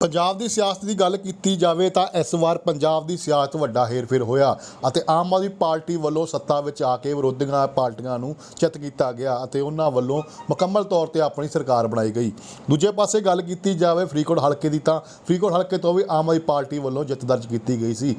ਪੰਜਾਬ ਦੀ ਸਿਆਸਤ ਦੀ ਗੱਲ ਕੀਤੀ ਜਾਵੇ ਤਾਂ ਇਸ ਵਾਰ ਪੰਜਾਬ ਦੀ ਸਿਆਸਤ ਵੱਡਾ ਹੇਰ-ਫੇਰ ਹੋਇਆ ਅਤੇ ਆਮ ਆਦਮੀ ਪਾਰਟੀ ਵੱਲੋਂ ਸੱਤਾ ਵਿੱਚ ਆ ਕੇ ਵਿਰੋਧੀਆਂ ਪਾਰਟੀਆਂ ਨੂੰ ਚਿੱਤ ਕੀਤਾ ਗਿਆ ਅਤੇ ਉਹਨਾਂ ਵੱਲੋਂ ਮੁਕੰਮਲ ਤੌਰ ਤੇ ਆਪਣੀ ਸਰਕਾਰ ਬਣਾਈ ਗਈ। ਦੂਜੇ ਪਾਸੇ ਗੱਲ ਕੀਤੀ ਜਾਵੇ ਫਰੀਦਕੋਟ ਹਲਕੇ ਦੀ ਤਾਂ ਫਰੀਦਕੋਟ ਹਲਕੇ ਤੋਂ ਵੀ ਆਮ ਆਦਮੀ ਪਾਰਟੀ ਵੱਲੋਂ ਜਿੱਤ ਦਰਜ ਕੀਤੀ ਗਈ ਸੀ।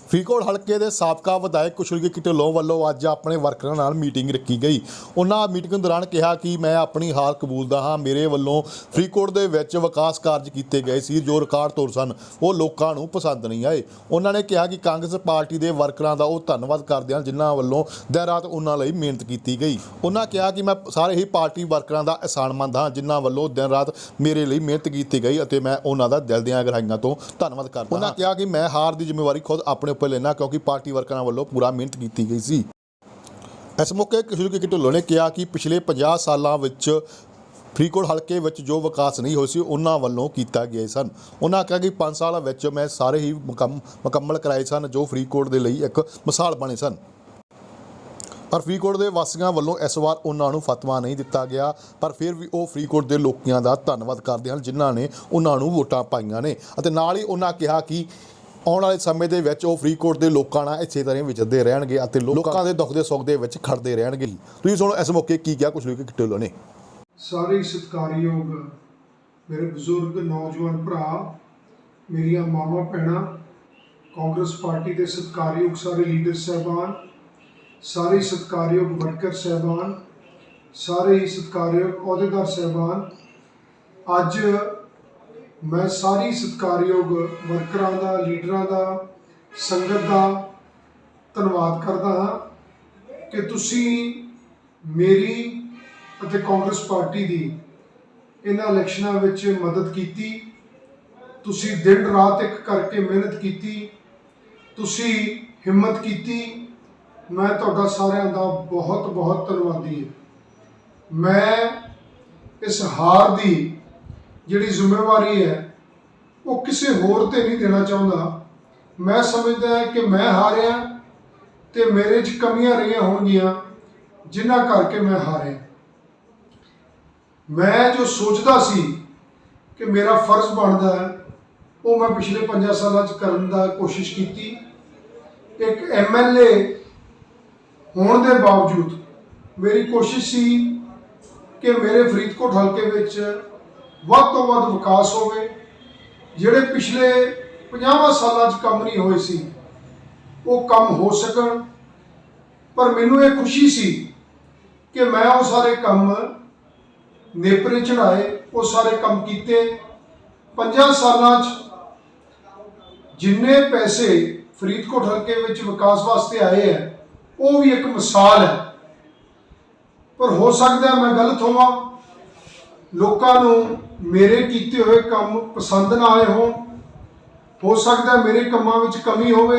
ਫਰੀਦਕੋਟ ਹਲਕੇ ਦੇ ਸਾਬਕਾ ਵਿਧਾਇਕ ਕੁਸ਼ਲਗੀਤ ਢਿੱਲੋਂ ਵੱਲੋਂ ਅੱਜ ਆਪਣੇ ਵਰਕਰਾਂ ਨਾਲ ਮੀਟਿੰਗ ਰੱਖੀ ਗਈ। ਉਹਨਾਂ ਮੀਟਿੰਗ ਦੌਰਾਨ ਕਿਹਾ ਕਿ ਮੈਂ ਆਪਣੀ ਹਾਰ ਕਬੂਲਦਾ ਹਾਂ। ਮੇਰੇ ਵੱਲੋਂ ਫਰੀਦਕੋਟ ਦੇ ਵਿੱਚ ਵਿਕਾਸ ਕਾਰਜ ਕੀਤੇ ਗਏ ਸੀ ਜੋ ਰਿਕਾਰਡ ਤੋੜ ਸਨ, ਉਹ ਲੋਕਾਂ ਨੂੰ ਪਸੰਦ ਨਹੀਂ ਆਏ। ਉਹਨਾਂ ਨੇ ਕਿਹਾ ਕਿ ਕਾਂਗਰਸ ਪਾਰਟੀ ਦੇ ਵਰਕਰਾਂ ਦਾ ਉਹ ਧੰਨਵਾਦ ਕਰਦੇ ਹਨ ਜਿਨ੍ਹਾਂ ਵੱਲੋਂ ਦਿਨ ਰਾਤ ਉਹਨਾਂ ਲਈ ਮਿਹਨਤ ਕੀਤੀ ਗਈ। ਉਹਨਾਂ ਕਿਹਾ ਕਿ ਮੈਂ ਸਾਰੇ ਹੀ ਪਾਰਟੀ ਵਰਕਰਾਂ ਦਾ ਅਹਿਸਾਨਮੰਦ ਹਾਂ ਜਿਨ੍ਹਾਂ ਵੱਲੋਂ ਦਿਨ ਰਾਤ ਮੇਰੇ ਲਈ ਮਿਹਨਤ ਕੀਤੀ ਗਈ ਅਤੇ ਮੈਂ ਉਹਨਾਂ ਦਾ ਦਿਲ ਦੀਆਂ ਗਹਿਰਾਈਆਂ ਤੋਂ ਧੰਨਵਾਦ ਕਰਦਾ ਹਾਂ। ਉਹਨਾਂ ਕਿਹਾ ਕਿ ਮੈਂ ਹਾਰ ਦੀ ਜ਼ਿੰਮੇਵਾਰੀ ਖੁਦ ਆਪਣੇ ਉੱਪਰ ਲੈਣਾ ਕਿਉਂਕਿ ਪਾਰਟੀ ਵਰਕਰਾਂ ਵੱਲੋਂ ਪੂਰਾ ਮਿਹਨਤ ਕੀਤੀ ਗਈ ਸੀ। ਇਸ ਮੌਕੇ ਕੁਸ਼ਲਗੀਤ ਢਿੱਲੋਂ ਨੇ ਕਿਹਾ ਕਿ ਪਿਛਲੇ 50 ਸਾਲਾਂ ਵਿੱਚ ਫਰੀਦਕੋਟ ਹਲਕੇ ਵਿੱਚ ਜੋ ਵਿਕਾਸ ਨਹੀਂ ਹੋਇਆ ਸੀ ਉਹਨਾਂ ਵੱਲੋਂ ਕੀਤਾ ਗਏ ਸਨ। ਉਹਨਾਂ ਕਿਹਾ ਕਿ 5 ਸਾਲਾਂ ਵਿੱਚ ਮੈਂ ਸਾਰੇ ਹੀ ਮੁਕੰਮਲ ਕਰਾਏ ਸਨ ਜੋ ਫਰੀਦਕੋਟ ਦੇ ਲਈ ਇੱਕ ਮਿਸਾਲ ਬਣੇ ਸਨ। ਪਰ ਫਰੀਦਕੋਟ ਦੇ ਵਾਸੀਆਂ ਵੱਲੋਂ ਇਸ ਵਾਰ ਉਹਨਾਂ ਨੂੰ ਫਤਵਾ ਨਹੀਂ ਦਿੱਤਾ ਗਿਆ, ਪਰ ਫਿਰ ਵੀ ਉਹ ਫਰੀਦਕੋਟ ਦੇ ਲੋਕਾਂ ਦਾ ਧੰਨਵਾਦ ਕਰਦੇ ਹਨ ਜਿਨ੍ਹਾਂ ਨੇ ਉਹਨਾਂ ਨੂੰ ਵੋਟਾਂ ਪਾਈਆਂ ਨੇ ਅਤੇ ਨਾਲ ਹੀ ਉਹਨਾਂ ਕਿਹਾ ਕਿ ਆਉਣ ਵਾਲੇ ਸਮੇਂ ਦੇ ਵਿੱਚ ਉਹ ਫਰੀਦਕੋਟ ਦੇ ਲੋਕਾਂ ਨਾਲ ਇਸੇ ਤਰ੍ਹਾਂ ਵਿਚਰਦੇ ਰਹਿਣਗੇ ਅਤੇ ਲੋਕਾਂ ਦੇ ਦੁੱਖ ਦੇ ਸੁੱਖ ਦੇ ਵਿੱਚ ਖੜਦੇ ਰਹਿਣਗੇ। ਤੁਸੀਂ ਸੁਣੋ ਇਸ ਮੌਕੇ ਕੀ ਕਿਹਾ ਕੁਸ਼ਲਗੀਤ ਢਿੱਲੋਂ ਨੇ। ਸਾਰੇ ਸਤਿਕਾਰਯੋਗ ਮੇਰੇ ਬਜ਼ੁਰਗ ਨੌਜਵਾਨ ਭਰਾ, ਮੇਰੀਆਂ ਮਾਵਾਂ ਭੈਣਾਂ, ਕਾਂਗਰਸ ਪਾਰਟੀ ਦੇ ਸਤਿਕਾਰਯੋਗ ਸਾਰੇ ਲੀਡਰ ਸਾਹਿਬਾਨ, ਸਾਰੇ ਸਤਿਕਾਰਯੋਗ ਵਰਕਰ ਸਾਹਿਬਾਨ, ਸਾਰੇ ਸਤਿਕਾਰਯੋਗ ਅਹੁਦੇਦਾਰ ਸਾਹਿਬਾਨ, ਅੱਜ मैं सारी सत्कारयोग वर्करां दा, लीडरां दा, संगत दा धन्नवाद करदा हाँ कि तुसी मेरी अते कांग्रेस पार्टी दी इन्हां इलैक्शनां विच मदद कीती। तुसी दिन रात एक करके मेहनत कीती, तुसी हिम्मत कीती। मैं तुहाडा सारिआं दा बहुत बहुत धन्नवादी हां। मैं इस हार दी जिहड़ी जिम्मेवारी है वो किसी होर ते नहीं देना चाहता। मैं समझदा है कि मैं हारिया तो मेरे च कमियां रही होणगियां जिन्हां करके मैं हारिया। मैं जो सोचता सी कि मेरा फर्ज बनता है वो मैं पिछले 5 सालों करने की कोशिश की। एक MLA होने के बावजूद मेरी कोशिश सी कि मेरे फरीदकोट हल्के विच ਵੱਧ ਤੋਂ ਵੱਧ ਵਿਕਾਸ ਹੋਵੇ। ਜਿਹੜੇ ਪਿਛਲੇ 50 ਸਾਲਾਂ 'ਚ ਕੰਮ ਨਹੀਂ ਹੋਏ ਸੀ ਉਹ ਕੰਮ ਹੋ ਸਕਣ। ਪਰ ਮੈਨੂੰ ਇਹ ਖੁਸ਼ੀ ਸੀ ਕਿ ਮੈਂ ਉਹ ਸਾਰੇ ਕੰਮ ਨੇਪਰੇ ਚੜਾਏ, ਉਹ ਸਾਰੇ ਕੰਮ ਕੀਤੇ। 50 ਸਾਲਾਂ 'ਚ ਜਿੰਨੇ ਪੈਸੇ ਫਰੀਦਕੋਟ ਹਲਕੇ ਵਿੱਚ ਵਿਕਾਸ ਵਾਸਤੇ ਆਏ ਹੈ ਉਹ ਵੀ ਇੱਕ ਮਿਸਾਲ ਹੈ। ਪਰ ਹੋ ਸਕਦਾ ਮੈਂ ਗਲਤ ਹੋਵਾਂ, ਲੋਕਾਂ ਨੂੰ ਮੇਰੇ ਕੀਤੇ ਹੋਏ ਕੰਮ ਪਸੰਦ ਨਾ ਆਏ ਹੋਣ, ਹੋ ਸਕਦਾ ਮੇਰੇ ਕੰਮਾਂ ਵਿੱਚ ਕਮੀ ਹੋਵੇ।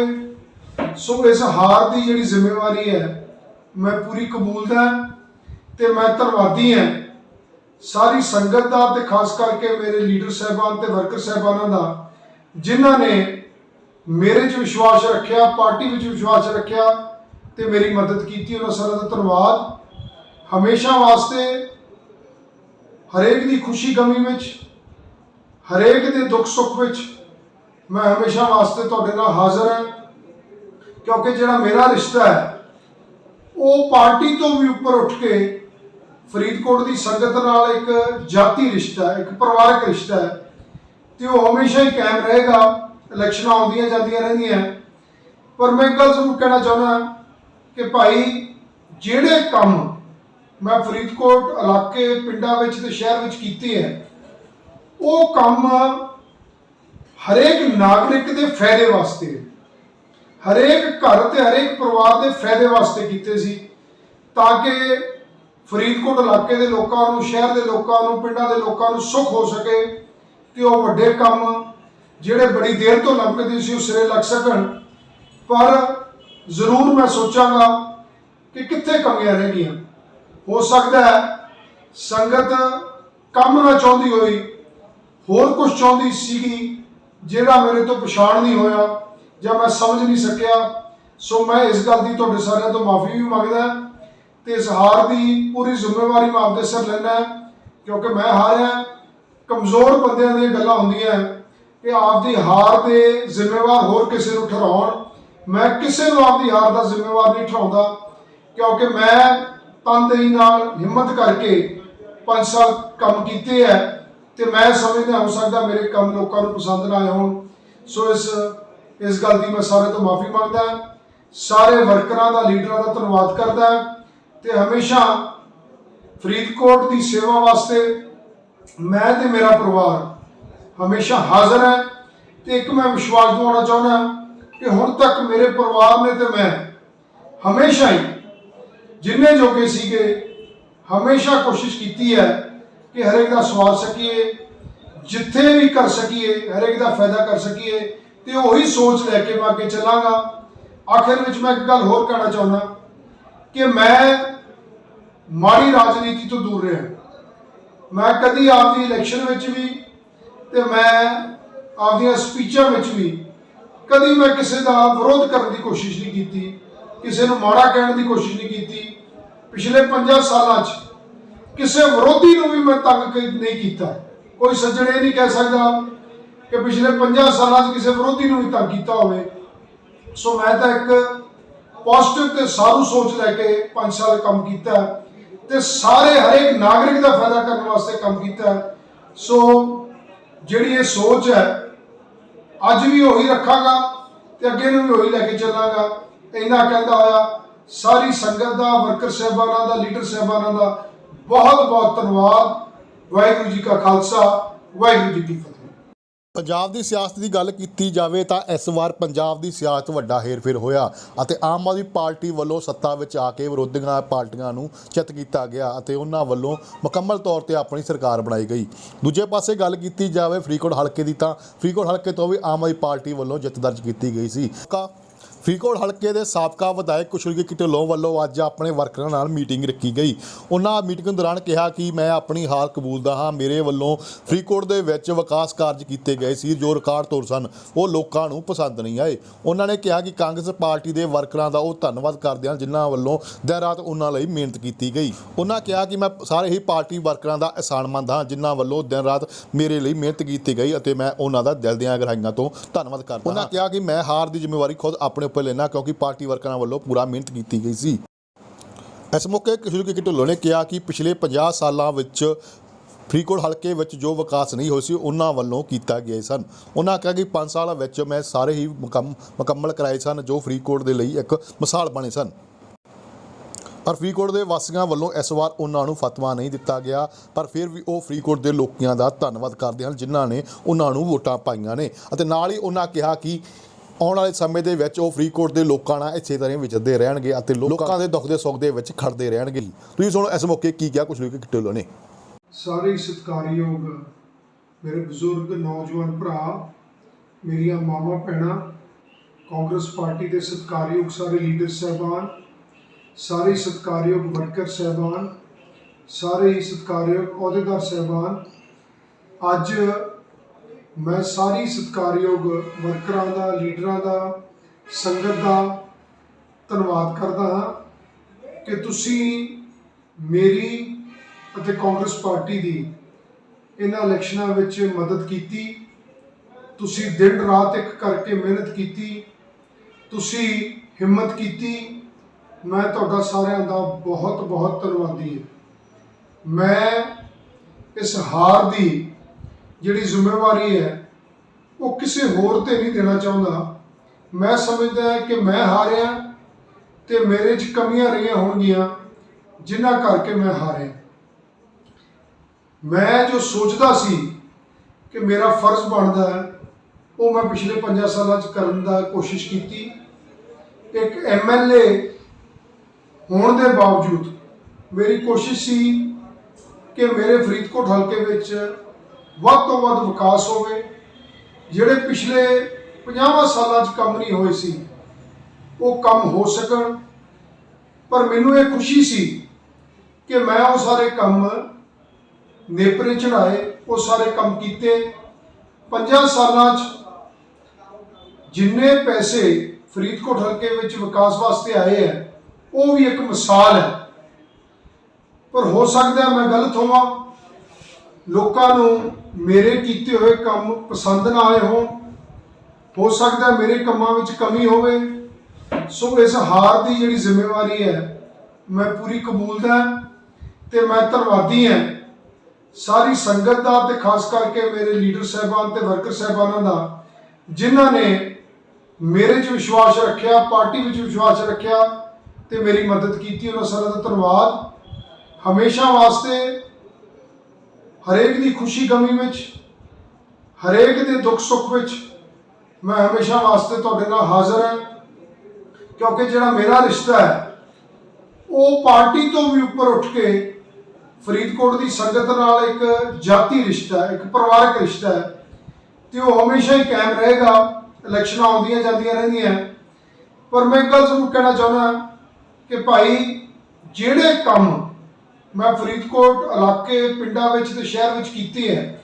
ਸੋ ਇਸ ਹਾਰ ਦੀ ਜਿਹੜੀ ਜ਼ਿੰਮੇਵਾਰੀ ਹੈ ਮੈਂ ਪੂਰੀ ਕਬੂਲਦਾ ਤੇ ਮੈਂ ਧੰਨਵਾਦੀ ਹਾਂ ਸਾਰੀ ਸੰਗਤ ਦਾ ਤੇ ਖਾਸ ਕਰਕੇ ਮੇਰੇ ਲੀਡਰ ਸਾਹਿਬਾਨ ਤੇ ਵਰਕਰ ਸਾਹਿਬਾਨਾਂ ਦਾ ਜਿਨ੍ਹਾਂ ਨੇ ਮੇਰੇ 'ਚ ਵਿਸ਼ਵਾਸ ਰੱਖਿਆ, ਪਾਰਟੀ ਵਿੱਚ ਵਿਸ਼ਵਾਸ ਰੱਖਿਆ ਤੇ ਮੇਰੀ ਮਦਦ ਕੀਤੀ। ਉਹਨਾਂ ਸਾਰਿਆਂ ਦਾ ਧੰਨਵਾਦ। ਹਮੇਸ਼ਾ ਵਾਸਤੇ हरेक की खुशी गमी में, हरेक के दुख सुख में मैं हमेशा वास्ते तुहाडे नाल हाज़र हाँ। क्योंकि जिहड़ा मेरा रिश्ता है वो पार्टी तो भी उपर उठ के फरीदकोट की संगत नाल एक जाती रिश्ता है, एक परिवारक रिश्ता है तो वो हमेशा ही कायम रहेगा। इलैक्शन आउंदियां जांदियां रहिंदियां। पर मैं एक गल जरूर कहना चाहना कि भाई जिहड़े काम मैं फरीदकोट इलाके पिंडा ते शहर में कीते है वो काम हरेक नागरिक के फायदे वास्ते, हरेक घर ते हरेक परिवार के फायदे वास्ते कीते सी ताकि फरीदकोट इलाके के लोगों को, शहर के लोगों को, पिंडा के लोगों को सुख हो सके कि वो वड्डे काम जिहड़े बड़ी देर तो लंघदे सी सिरे लग सकन। पर जरूर मैं सोचांगा कि कित्थे कमियां रह गईयां। हो सकता है संगत कम ना चाहती हुई होर कुछ चाहती सी जिहड़ा मेरे तो पछाण नहीं होया या मैं समझ नहीं सकिया। सो मैं इस गल की तुहाडे सारिआं तो माफ़ी भी मंगदा ते इस हार की पूरी जिम्मेवारी मैं आपदे सिर लैना क्योंकि मैं हारिया ਕਮਜ਼ੋਰ ਬੰਦਿਆਂ ਦੀਆਂ ਗੱਲਾਂ ਹੁੰਦੀਆਂ ਕਿ ਆਪਦੀ ਹਾਰ ਦੇ ਜ਼ਿੰਮੇਵਾਰ ਹੋਰ ਕਿਸੇ ਨੂੰ ਠਹਿਰਾਉਣ। ਮੈਂ ਕਿਸੇ ਨੂੰ ਆਪਦੀ ਹਾਰ ਦਾ ਜ਼ਿੰਮੇਵਾਰ ਨਹੀਂ ਠਹਿਰਾਉਂਦਾ, ਕਿਉਂਕਿ ਮੈਂ ਤਨਦੇਹੀ ਨਾਲ ਹਿੰਮਤ ਕਰਕੇ 5 ਸਾਲ ਕੰਮ ਕੀਤੇ ਹੈ ਤੇ ਮੈਂ ਸਮਝਦਾ ਹੋ ਸਕਦਾ ਮੇਰੇ ਕੰਮ ਲੋਕਾਂ ਨੂੰ ਪਸੰਦ ਨਾ ਆਏ ਹੋਣ। ਸੋ ਇਸ ਗੱਲ ਦੀ ਮੈਂ ਸਾਰੇ ਤੋਂ ਮਾਫੀ ਮੰਗਦਾ, ਸਾਰੇ ਵਰਕਰਾਂ ਦਾ, ਲੀਡਰਾਂ ਦਾ ਧੰਨਵਾਦ ਕਰਦਾ ਤੇ ਹਮੇਸ਼ਾ ਫਰੀਦਕੋਟ ਦੀ ਸੇਵਾ ਵਾਸਤੇ ਮੈਂ ਤੇ ਮੇਰਾ ਪਰਿਵਾਰ ਹਮੇਸ਼ਾ ਹਾਜ਼ਰ ਹੈ। ਤੇ ਇੱਕ ਮੈਂ ਵਿਸ਼ਵਾਸ ਦਿਵਾਉਣਾ ਚਾਹੁੰਦਾ ਕਿ ਹੁਣ ਤੱਕ ਮੇਰੇ ਪਰਿਵਾਰ ਨੇ ਤੇ ਮੈਂ ਹਮੇਸ਼ਾ ਹੀ ਜਿੰਨੇ ਜੋਗੇ ਸੀਗੇ ਹਮੇਸ਼ਾ ਕੋਸ਼ਿਸ਼ ਕੀਤੀ ਹੈ ਕਿ ਹਰੇਕ ਦਾ ਸਵਾਲ ਸਕੀਏ, ਜਿੱਥੇ ਵੀ ਕਰ ਸਕੀਏ ਹਰੇਕ ਦਾ ਫਾਇਦਾ ਕਰ ਸਕੀਏ ਤੇ ਉਹੀ ਸੋਚ ਲੈ ਕੇ ਮੈਂ ਅੱਗੇ ਚੱਲਾਂਗਾ। ਆਖਿਰ ਵਿੱਚ ਮੈਂ ਇੱਕ ਗੱਲ ਹੋਰ ਕਹਿਣਾ ਚਾਹੁੰਦਾ ਕਿ ਮੈਂ ਮਾੜੀ ਰਾਜਨੀਤੀ ਤੋਂ ਦੂਰ ਰਿਹਾ। ਮੈਂ ਕਦੀ ਆਪਦੀ ਇਲੈਕਸ਼ਨ ਵਿੱਚ ਵੀ ਤੇ ਮੈਂ ਆਪਦੀਆਂ ਸਪੀਚਾਂ ਵਿੱਚ ਵੀ ਕਦੀ ਮੈਂ ਕਿਸੇ ਦਾ ਵਿਰੋਧ ਕਰਨ ਦੀ ਕੋਸ਼ਿਸ਼ ਨਹੀਂ ਕੀਤੀ, ਕਿਸੇ ਨੂੰ ਮਾੜਾ ਕਹਿਣ ਦੀ ਕੋਸ਼ਿਸ਼ ਨਹੀਂ ਕੀਤੀ। ਪਿਛਲੇ 5 ਸਾਲਾਂ 'ਚ ਕਿਸੇ ਵਿਰੋਧੀ ਨੂੰ ਵੀ ਮੈਂ ਤੰਗ ਨਹੀਂ ਕੀਤਾ। ਕੋਈ ਸੱਜਣ ਇਹ ਨਹੀਂ ਕਹਿ ਸਕਦਾ ਕਿ ਪਿਛਲੇ 5 ਸਾਲਾਂ 'ਚ ਕਿਸੇ ਵਿਰੋਧੀ ਨੂੰ ਵੀ ਤੰਗ ਕੀਤਾ ਹੋਵੇ। ਸੋ ਮੈਂ ਤਾਂ ਇੱਕ ਪੋਜ਼ਿਟਿਵ ਤੇ ਸਾਰੂ ਸੋਚ ਲੈ ਕੇ 5 ਸਾਲ ਕੰਮ ਕੀਤਾ ਤੇ ਸਾਰੇ ਹਰੇਕ ਨਾਗਰਿਕ ਦਾ ਫਾਇਦਾ ਕਰਨ ਵਾਸਤੇ ਕੰਮ ਕੀਤਾ। ਸੋ ਜਿਹੜੀ ਇਹ ਸੋਚ ਹੈ ਅੱਜ ਵੀ ਉਹੀ ਰੱਖਾਂਗਾ ਤੇ ਅੱਗੇ ਨੂੰ ਵੀ ਉਹੀ ਲੈ ਕੇ ਚੱਲਾਂਗਾ। ਇੰਨਾ ਕਹਿੰਦਾ ਹੋਇਆ ਸਾਰੀ ਸੰਗਤ ਦਾ, ਵਰਕਰ ਸਾਹਿਬਾਨਾਂ ਦਾ, ਲੀਡਰ ਸਾਹਿਬਾਨਾਂ ਦਾ ਬਹੁਤ ਬਹੁਤ ਧੰਨਵਾਦ। ਵਾਹਿਗੁਰੂ ਜੀ ਕਾ ਖਾਲਸਾ, ਵਾਹਿਗੁਰੂ ਜੀ ਕੀ ਫਤਿਹ। ਪੰਜਾਬ ਦੀ ਸਿਆਸਤ ਦੀ ਗੱਲ ਕੀਤੀ ਜਾਵੇ ਤਾਂ ਇਸ ਵਾਰ ਪੰਜਾਬ ਦੀ ਸਿਆਸਤ ਵੱਡਾ ਹੇਰ-ਫੇਰ ਹੋਇਆ ਅਤੇ ਆਮ ਆਦਮੀ ਪਾਰਟੀ ਵੱਲੋਂ ਸੱਤਾ ਵਿੱਚ ਆ ਕੇ ਵਿਰੋਧੀਆਂ ਪਾਰਟੀਆਂ ਨੂੰ ਚਿੱਤ ਕੀਤਾ ਗਿਆ ਅਤੇ ਉਹਨਾਂ ਵੱਲੋਂ ਮੁਕੰਮਲ ਤੌਰ ਤੇ ਆਪਣੀ ਸਰਕਾਰ ਬਣਾਈ ਗਈ। ਦੂਜੇ ਪਾਸੇ ਗੱਲ ਕੀਤੀ ਜਾਵੇ ਫਰੀਦਕੋਟ ਹਲਕੇ ਦੀ ਤਾਂ ਫਰੀਦਕੋਟ ਹਲਕੇ ਤੋਂ ਵੀ ਆਮ ਆਦਮੀ ਪਾਰਟੀ ਵੱਲੋਂ ਜਿੱਤ ਦਰਜ ਕੀਤੀ ਗਈ ਸੀ। ਫਰੀਦਕੋਟ ਹਲਕੇ ਦੇ ਸਾਬਕਾ ਵਿਧਾਇਕ ਕੁਸ਼ਲਗੀਤ ਢਿੱਲੋਂ ਵੱਲੋਂ ਅੱਜ ਆਪਣੇ ਵਰਕਰਾਂ ਨਾਲ ਮੀਟਿੰਗ ਰੱਖੀ ਗਈ। ਉਹਨਾਂ ਮੀਟਿੰਗ ਦੌਰਾਨ ਕਿਹਾ ਕਿ ਮੈਂ ਆਪਣੀ ਹਾਰ ਕਬੂਲਦਾ ਹਾਂ। ਮੇਰੇ ਵੱਲੋਂ ਫਰੀਦਕੋਟ ਦੇ ਵਿੱਚ ਵਿਕਾਸ ਕਾਰਜ ਕੀਤੇ ਗਏ ਸੀ ਜੋ ਰਿਕਾਰਡ ਤੋੜ ਸਨ, ਉਹ ਲੋਕਾਂ ਨੂੰ ਪਸੰਦ ਨਹੀਂ ਆਏ। ਉਹਨਾਂ ਨੇ ਕਿਹਾ ਕਿ ਕਾਂਗਰਸ ਪਾਰਟੀ ਦੇ ਵਰਕਰਾਂ ਦਾ ਉਹ ਧੰਨਵਾਦ ਕਰਦੇ ਹਨ ਜਿਨ੍ਹਾਂ ਵੱਲੋਂ ਦਿਨ ਰਾਤ ਉਹਨਾਂ ਲਈ ਮਿਹਨਤ ਕੀਤੀ ਗਈ। ਉਹਨਾਂ ਕਿਹਾ ਕਿ ਮੈਂ ਸਾਰੇ ਹੀ ਪਾਰਟੀ ਵਰਕਰਾਂ ਦਾ ਅਹਿਸਾਨਮੰਦ ਹਾਂ ਜਿਨ੍ਹਾਂ ਵੱਲੋਂ ਦਿਨ ਰਾਤ ਮੇਰੇ ਲਈ ਮਿਹਨਤ ਕੀਤੀ ਗਈ ਅਤੇ ਮੈਂ ਉਹਨਾਂ ਦਾ ਦਿਲ ਦੀਆਂ ਗਹਿਰਾਈਆਂ ਤੋਂ ਧੰਨਵਾਦ ਕਰਦਾ ਹਾਂ। ਉਹਨਾਂ ਕਿਹਾ ਕਿ ਮੈਂ ਹਾਰ ਦੀ ਜ਼ਿੰਮੇਵਾਰੀ ਖੁਦ ਆਪਣੇ ਉੱਪਰ ਲੈਣਾ ਕਿਉਂਕਿ ਪਾਰਟੀ ਵਰਕਰਾਂ ਵੱਲੋਂ ਪੂਰਾ ਮਿਹਨਤ ਕੀਤੀ ਗਈ ਸੀ। ਇਸ ਮੌਕੇ ਕੁਸ਼ਲਗੀਤ ਢਿੱਲੋਂ ਨੇ ਕਿਹਾ ਕਿ ਪਿਛਲੇ 50 ਸਾਲਾਂ ਵਿੱਚ ਫਰੀਦਕੋਟ ਹਲਕੇ ਵਿੱਚ ਜੋ ਵਿਕਾਸ ਨਹੀਂ ਹੋਇਆ ਸੀ ਉਹਨਾਂ ਵੱਲੋਂ ਕੀਤਾ ਗਿਆ ਸਨ। ਉਹਨਾਂ ਕਿਹਾ ਕਿ 5 ਸਾਲਾਂ ਵਿੱਚ ਮੈਂ ਸਾਰੇ ਹੀ ਮੁਕੰਮਲ ਕਰਾਏ ਸਨ ਜੋ ਫਰੀਦਕੋਟ ਦੇ ਲਈ ਇੱਕ ਮਿਸਾਲ ਬਣੇ ਸਨ। ਪਰ ਫਰੀਦਕੋਟ ਦੇ ਵਾਸੀਆਂ ਵੱਲੋਂ ਇਸ ਵਾਰ ਉਹਨਾਂ ਨੂੰ ਫਤਵਾ ਨਹੀਂ ਦਿੱਤਾ ਗਿਆ, ਪਰ ਫਿਰ ਵੀ ਉਹ ਫਰੀਦਕੋਟ ਦੇ ਲੋਕਾਂ ਦਾ ਧੰਨਵਾਦ ਕਰਦੇ ਹਨ ਜਿਨ੍ਹਾਂ ਨੇ ਉਹਨਾਂ ਨੂੰ ਵੋਟਾਂ ਪਾਈਆਂ ਨੇ। ਅਤੇ ਨਾਲ ਹੀ ਉਹਨਾਂ ਕਿਹਾ ਕਿ ਆਉਣ ਵਾਲੇ ਸਮੇਂ ਦੇ ਵਿੱਚ ਉਹ ਫਰੀਦਕੋਟ ਦੇ ਲੋਕਾਂ ਨਾਲ ਇਸੇ ਤਰ੍ਹਾਂ ਵਿਚਰਦੇ ਰਹਿਣਗੇ ਅਤੇ ਲੋਕਾਂ ਦੇ ਦੁੱਖ ਦੇ ਸੁੱਖ ਦੇ ਵਿੱਚ ਖੜਦੇ ਰਹਿਣਗੇ। ਤੁਸੀਂ ਸੁਣੋ ਇਸ ਮੌਕੇ ਕੀ ਕਿਹਾ ਕੁਸ਼ਲਗੀਤ ਢਿੱਲੋਂ ਨੇ। ਸਾਰੇ ਸਤਿਕਾਰਯੋਗ ਮੇਰੇ ਬਜ਼ੁਰਗ ਨੌਜਵਾਨ ਭਰਾ, ਮੇਰੀਆਂ ਮਾਵਾਂ ਭੈਣਾਂ, ਕਾਂਗਰਸ ਪਾਰਟੀ ਦੇ ਸਤਿਕਾਰਯੋਗ ਸਾਰੇ ਲੀਡਰ ਸਾਹਿਬਾਨ, ਸਾਰੇ ਸਤਿਕਾਰਯੋਗ ਵਰਕਰ ਸਾਹਿਬਾਨ, ਸਾਰੇ ਸਤਿਕਾਰਯੋਗ ਅਹੁਦੇਦਾਰ ਸਾਹਿਬਾਨ, ਅੱਜ ਮੈਂ ਸਾਰੀ ਸਤਿਕਾਰਯੋਗ ਵਰਕਰਾਂ ਦਾ, ਲੀਡਰਾਂ ਦਾ, ਸੰਗਤ ਦਾ ਧੰਨਵਾਦ ਕਰਦਾ ਹਾਂ ਕਿ ਤੁਸੀਂ ਮੇਰੀ ਅਤੇ ਕਾਂਗਰਸ ਪਾਰਟੀ ਦੀ ਇਹਨਾਂ ਇਲੈਕਸ਼ਨਾਂ ਵਿੱਚ ਮਦਦ ਕੀਤੀ। ਤੁਸੀਂ ਦਿਨ ਰਾਤ ਇੱਕ ਕਰਕੇ ਮਿਹਨਤ ਕੀਤੀ, ਤੁਸੀਂ ਹਿੰਮਤ ਕੀਤੀ। ਮੈਂ ਤੁਹਾਡਾ ਸਾਰਿਆਂ ਦਾ ਬਹੁਤ ਬਹੁਤ ਧੰਨਵਾਦੀ ਹਾਂ। ਮੈਂ ਇਸ ਹਾਰ ਦੀ ਜਿਹੜੀ ਜ਼ਿੰਮੇਵਾਰੀ ਹੈ ਉਹ ਕਿਸੇ ਹੋਰ ਤੇ ਨਹੀਂ ਦੇਣਾ ਚਾਹੁੰਦਾ। ਮੈਂ ਸਮਝਦਾ ਕਿ ਮੈਂ ਹਾਰਿਆ ਤੇ ਮੇਰੇ 'ਚ ਕਮੀਆਂ ਰਹੀਆਂ ਹੋਣਗੀਆਂ ਜਿਨ੍ਹਾਂ ਕਰਕੇ ਮੈਂ ਹਾਰਿਆ। ਮੈਂ ਜੋ ਸੋਚਦਾ ਸੀ ਕਿ ਮੇਰਾ ਫਰਜ਼ ਬਣਦਾ ਹੈ ਉਹ ਮੈਂ ਪਿਛਲੇ 5 ਸਾਲਾਂ 'ਚ ਕਰਨ ਦਾ ਕੋਸ਼ਿਸ਼ ਕੀਤੀ। ਇੱਕ MLA ਹੋਣ ਦੇ ਬਾਵਜੂਦ ਮੇਰੀ ਕੋਸ਼ਿਸ਼ ਸੀ ਕਿ ਮੇਰੇ ਫਰੀਦਕੋਟ ਹਲਕੇ ਵਿੱਚ ਵੱਧ ਤੋਂ ਵੱਧ ਵਿਕਾਸ ਹੋਵੇ। ਜਿਹੜੇ ਪਿਛਲੇ 50 ਸਾਲਾਂ 'ਚ ਕੰਮ ਨਹੀਂ ਹੋਏ ਸੀ ਉਹ ਕੰਮ ਹੋ ਸਕਣ। ਪਰ ਮੈਨੂੰ ਇਹ ਖੁਸ਼ੀ ਸੀ ਕਿ ਮੈਂ ਉਹ ਸਾਰੇ ਕੰਮ ਨੇਪਰੇ ਚੜ੍ਹਾਏ, ਉਹ ਸਾਰੇ ਕੰਮ ਕੀਤੇ। 5 ਸਾਲਾਂ 'ਚ ਜਿੰਨੇ ਪੈਸੇ ਫਰੀਦਕੋਟ ਹਲਕੇ ਵਿੱਚ ਵਿਕਾਸ ਵਾਸਤੇ ਆਏ ਹੈ ਉਹ ਵੀ ਇੱਕ ਮਿਸਾਲ ਹੈ। ਪਰ ਹੋ ਸਕਦਾ ਮੈਂ ਗਲਤ ਹੋਵਾਂ, ਲੋਕਾਂ ਨੂੰ ਮੇਰੇ ਕੀਤੇ ਹੋਏ ਕੰਮ ਪਸੰਦ ਨਾ ਆਏ ਹੋਣ, ਹੋ ਸਕਦਾ ਮੇਰੇ ਕੰਮਾਂ ਵਿੱਚ ਕਮੀ ਹੋਵੇ। ਸੋ ਇਸ ਹਾਰ ਦੀ ਜਿਹੜੀ ਜ਼ਿੰਮੇਵਾਰੀ ਹੈ ਮੈਂ ਪੂਰੀ ਕਬੂਲਦਾ ਤੇ ਮੈਂ ਧੰਨਵਾਦੀ ਹਾਂ ਸਾਰੀ ਸੰਗਤ ਦਾ ਤੇ ਖਾਸ ਕਰਕੇ ਮੇਰੇ ਲੀਡਰ ਸਾਹਿਬਾਨ ਤੇ ਵਰਕਰ ਸਾਹਿਬਾਨਾਂ ਦਾ, ਜਿਨ੍ਹਾਂ ਨੇ ਮੇਰੇ 'ਚ ਵਿਸ਼ਵਾਸ ਰੱਖਿਆ, ਪਾਰਟੀ ਵਿੱਚ ਵਿਸ਼ਵਾਸ ਰੱਖਿਆ ਤੇ ਮੇਰੀ ਮਦਦ ਕੀਤੀ। ਉਹਨਾਂ ਸਾਰਿਆਂ ਦਾ ਧੰਨਵਾਦ। ਹਮੇਸ਼ਾ ਵਾਸਤੇ ਹਰੇਕ ਦੀ ਖੁਸ਼ੀ ਗਮੀ ਵਿੱਚ, ਹਰੇਕ ਦੇ ਦੁੱਖ ਸੁੱਖ ਵਿੱਚ ਮੈਂ ਹਮੇਸ਼ਾ ਵਾਸਤੇ ਤੁਹਾਡੇ ਨਾਲ ਹਾਜ਼ਰ ਹਾਂ, ਕਿਉਂਕਿ ਜਿਹੜਾ ਮੇਰਾ ਰਿਸ਼ਤਾ ਹੈ ਉਹ ਪਾਰਟੀ ਤੋਂ ਵੀ ਉੱਪਰ ਉੱਠ ਕੇ ਫਰੀਦਕੋਟ ਦੀ ਸੰਗਤ ਨਾਲ ਇੱਕ ਜਾਤੀ ਰਿਸ਼ਤਾ ਹੈ, ਇੱਕ ਪਰਿਵਾਰਕ ਰਿਸ਼ਤਾ ਹੈ ਤੇ ਉਹ ਹਮੇਸ਼ਾ ਹੀ ਕਾਇਮ ਰਹੇਗਾ। ਇਲੈਕਸ਼ਨਾਂ ਆਉਂਦੀਆਂ ਜਾਂਦੀਆਂ ਰਹਿੰਦੀਆਂ, ਪਰ ਮੈਂ ਇੱਕ ਗੱਲ ਜ਼ਰੂਰ ਕਹਿਣਾ ਚਾਹੁੰਦਾ ਕਿ ਭਾਈ ਜਿਹੜੇ ਕੰਮ ਮੈਂ ਫਰੀਦਕੋਟ ਇਲਾਕੇ, ਪਿੰਡਾਂ ਵਿੱਚ ਤੇ ਸ਼ਹਿਰ ਵਿੱਚ ਕੀਤੇ ਹੈ,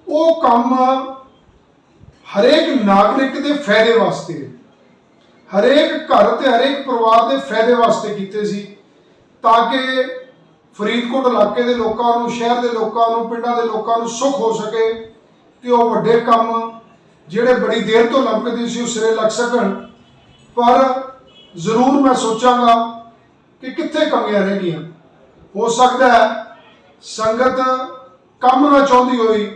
ਉਹ ਕੰਮ ਹਰੇਕ ਨਾਗਰਿਕ ਦੇ ਫਾਇਦੇ ਵਾਸਤੇ, ਹਰੇਕ ਘਰ ਤੇ ਹਰੇਕ ਪਰਿਵਾਰ ਦੇ ਫਾਇਦੇ ਵਾਸਤੇ ਕੀਤੇ ਸੀ, ਤਾਂ ਕਿ ਫਰੀਦਕੋਟ ਇਲਾਕੇ ਦੇ ਲੋਕਾਂ ਨੂੰ, ਸ਼ਹਿਰ ਦੇ ਲੋਕਾਂ ਨੂੰ, ਪਿੰਡਾਂ ਦੇ ਲੋਕਾਂ ਨੂੰ ਸੁੱਖ ਹੋ ਸਕੇ ਤੇ ਉਹ ਵੱਡੇ ਕੰਮ ਜਿਹੜੇ ਬੜੀ ਦੇਰ ਤੋਂ ਲੰਮਕਦੇ ਸੀ ਉਹ ਸਿਰੇ ਲੱਗ ਸਕਣ। ਪਰ ਜ਼ਰੂਰ ਮੈਂ ਸੋਚਾਂਗਾ ਕਿ ਕਿੱਥੇ ਕਮੀਆਂ ਰਹਿ ਗਈਆਂ। ਹੋ ਸਕਦਾ ਹੈ ਸੰਗਤ ਕੰਮ ਨਾ ਚਾਹੁੰਦੀ ਹੋਈ,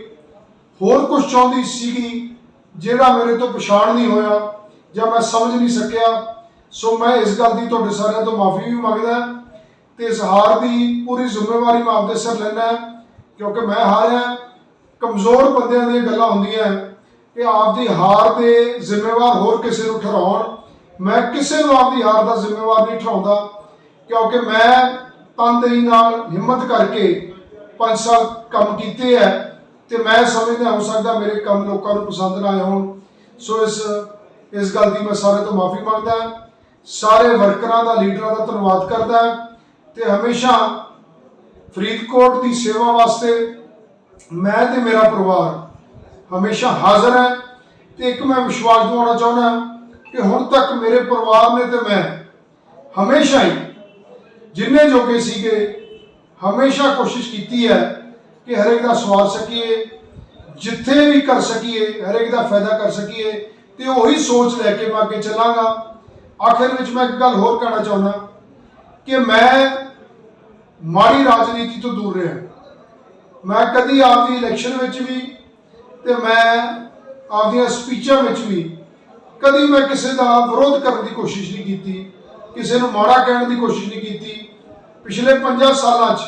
ਹੋਰ ਕੁਝ ਚਾਹੁੰਦੀ ਸੀਗੀ ਜਿਹੜਾ ਮੇਰੇ ਤੋਂ ਪਛਾਣ ਨਹੀਂ ਹੋਇਆ ਜਾਂ ਮੈਂ ਸਮਝ ਨਹੀਂ ਸਕਿਆ। ਸੋ ਮੈਂ ਇਸ ਗੱਲ ਦੀ ਤੁਹਾਡੇ ਸਾਰਿਆਂ ਤੋਂ ਮਾਫੀ ਵੀ ਮੰਗਦਾ ਤੇ ਇਸ ਹਾਰ ਦੀ ਪੂਰੀ ਜ਼ਿੰਮੇਵਾਰੀ ਮੈਂ ਆਪਦੇ ਸਿਰ ਲੈਣਾ, ਕਿਉਂਕਿ ਮੈਂ ਹਾਰਿਆ। ਕਮਜ਼ੋਰ ਬੰਦਿਆਂ ਦੀਆਂ ਗੱਲਾਂ ਹੁੰਦੀਆਂ ਕਿ ਆਪਦੀ ਹਾਰ ਦੇ ਜ਼ਿੰਮੇਵਾਰ ਹੋਰ ਕਿਸੇ ਨੂੰ ਠਹਿਰਾਉਣ। ਮੈਂ ਕਿਸੇ ਨੂੰ ਆਪਦੀ ਹਾਰ ਦਾ ਜ਼ਿੰਮੇਵਾਰ ਨਹੀਂ ਠਹਿਰਾਉਂਦਾ, ਕਿਉਂਕਿ ਮੈਂ ਤਨਦੇਹੀ ਨਾਲ ਹਿੰਮਤ ਕਰਕੇ 5 ਸਾਲ ਕੰਮ ਕੀਤੇ ਹੈ ਤੇ ਮੈਂ ਸਮਝਦਾ ਹੋ ਸਕਦਾ ਮੇਰੇ ਕੰਮ ਲੋਕਾਂ ਨੂੰ ਪਸੰਦ ਨਾ ਆਏ ਹੋਣ। ਸੋ ਇਸ ਗੱਲ ਦੀ ਮੈਂ ਸਾਰੇ ਤੋਂ ਮਾਫੀ ਮੰਗਦਾ, ਸਾਰੇ ਵਰਕਰਾਂ ਦਾ, ਲੀਡਰਾਂ ਦਾ ਧੰਨਵਾਦ ਕਰਦਾ ਤੇ ਹਮੇਸ਼ਾ ਫਰੀਦਕੋਟ ਦੀ ਸੇਵਾ ਵਾਸਤੇ ਮੈਂ ਤੇ ਮੇਰਾ ਪਰਿਵਾਰ ਹਮੇਸ਼ਾ ਹਾਜ਼ਰ ਹੈ। ਤੇ ਇੱਕ ਮੈਂ ਵਿਸ਼ਵਾਸ ਦਿਵਾਉਣਾ ਚਾਹੁੰਦਾ ਕਿ ਹੁਣ ਤੱਕ ਮੇਰੇ ਪਰਿਵਾਰ ਨੇ ਤੇ ਮੈਂ ਹਮੇਸ਼ਾ ਹੀ ਜਿੰਨੇ ਜੋਗੇ ਸੀਗੇ ਹਮੇਸ਼ਾ ਕੋਸ਼ਿਸ਼ ਕੀਤੀ ਹੈ ਕਿ ਹਰੇਕ ਦਾ ਸਵਾਲ ਸਕੀਏ, ਜਿੱਥੇ ਵੀ ਕਰ ਸਕੀਏ ਹਰੇਕ ਦਾ ਫਾਇਦਾ ਕਰ ਸਕੀਏ ਤੇ ਉਹੀ ਸੋਚ ਲੈ ਕੇ ਮੈਂ ਅੱਗੇ ਚੱਲਾਂਗਾ। ਆਖਿਰ ਵਿੱਚ ਮੈਂ ਇੱਕ ਗੱਲ ਹੋਰ ਕਹਿਣਾ ਚਾਹੁੰਦਾ ਕਿ ਮੈਂ ਮਾੜੀ ਰਾਜਨੀਤੀ ਤੋਂ ਦੂਰ ਰਿਹਾ। ਮੈਂ ਕਦੀ ਆਪਦੀ ਇਲੈਕਸ਼ਨ ਵਿੱਚ ਵੀ ਤੇ ਮੈਂ ਆਪਦੀਆਂ ਸਪੀਚਾਂ ਵਿੱਚ ਵੀ ਕਦੀ ਮੈਂ ਕਿਸੇ ਦਾ ਵਿਰੋਧ ਕਰਨ ਦੀ ਕੋਸ਼ਿਸ਼ ਨਹੀਂ ਕੀਤੀ, ਕਿਸੇ ਨੂੰ ਮਾੜਾ ਕਹਿਣ ਦੀ ਕੋਸ਼ਿਸ਼ ਨਹੀਂ ਕੀਤੀ। ਪਿਛਲੇ 5 ਸਾਲਾਂ 'ਚ